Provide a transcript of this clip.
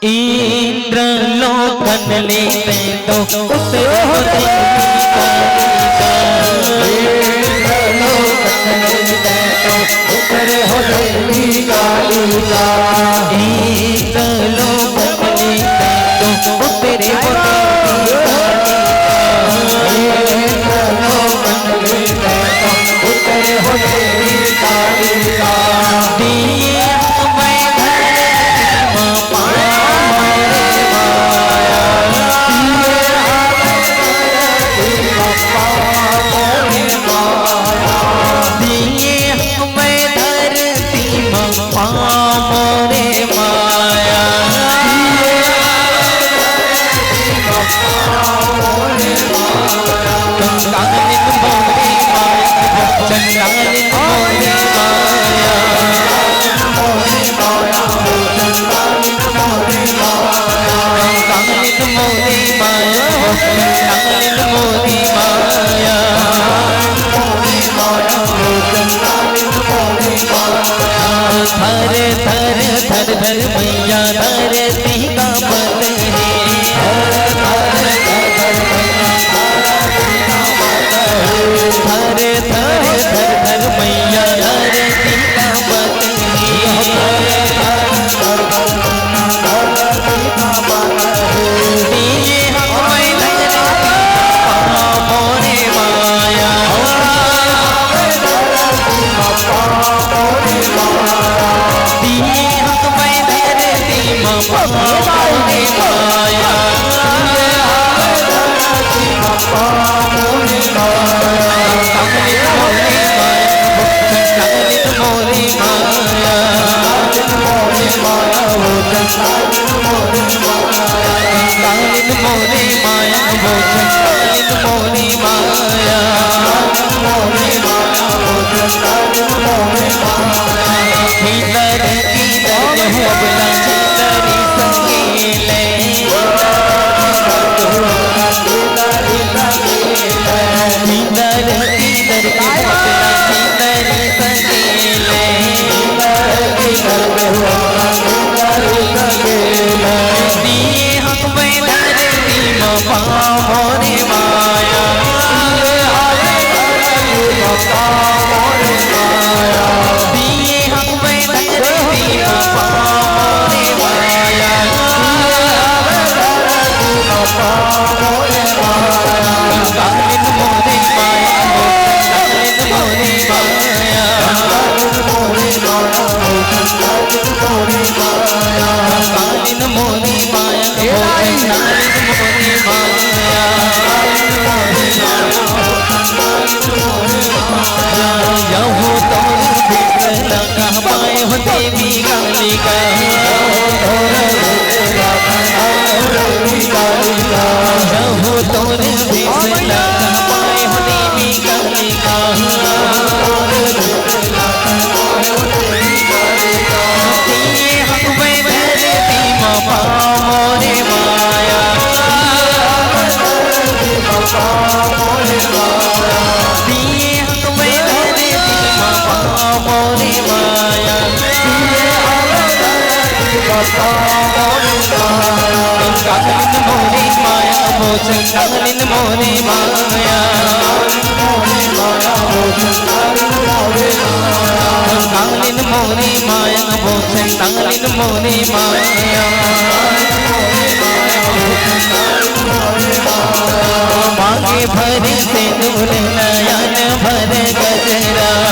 इंद्र लोकन लेते तो उतरे होते उतरे हो देवी कालिका इंद्र लोकन लेते तो उतरे होते उतरे हो देवी कालिका दिए हमें धर मैया धरती का पत है धर मैया धरती का पत दिए हमें धरती मोरे माया दिए हमें धरती मोरे माया देवी कालिका जहो तोर बिसला पाए हो देवी कालिका दिए हमें धरती मोरे माया दिए हमें धरती मोरे माया कालिन मोरे माया भोजन कालिन मोरे माया कालिन मोरे माया भोजन कालिन मोरे माया मांगे भर से नूर नयन भर गजरा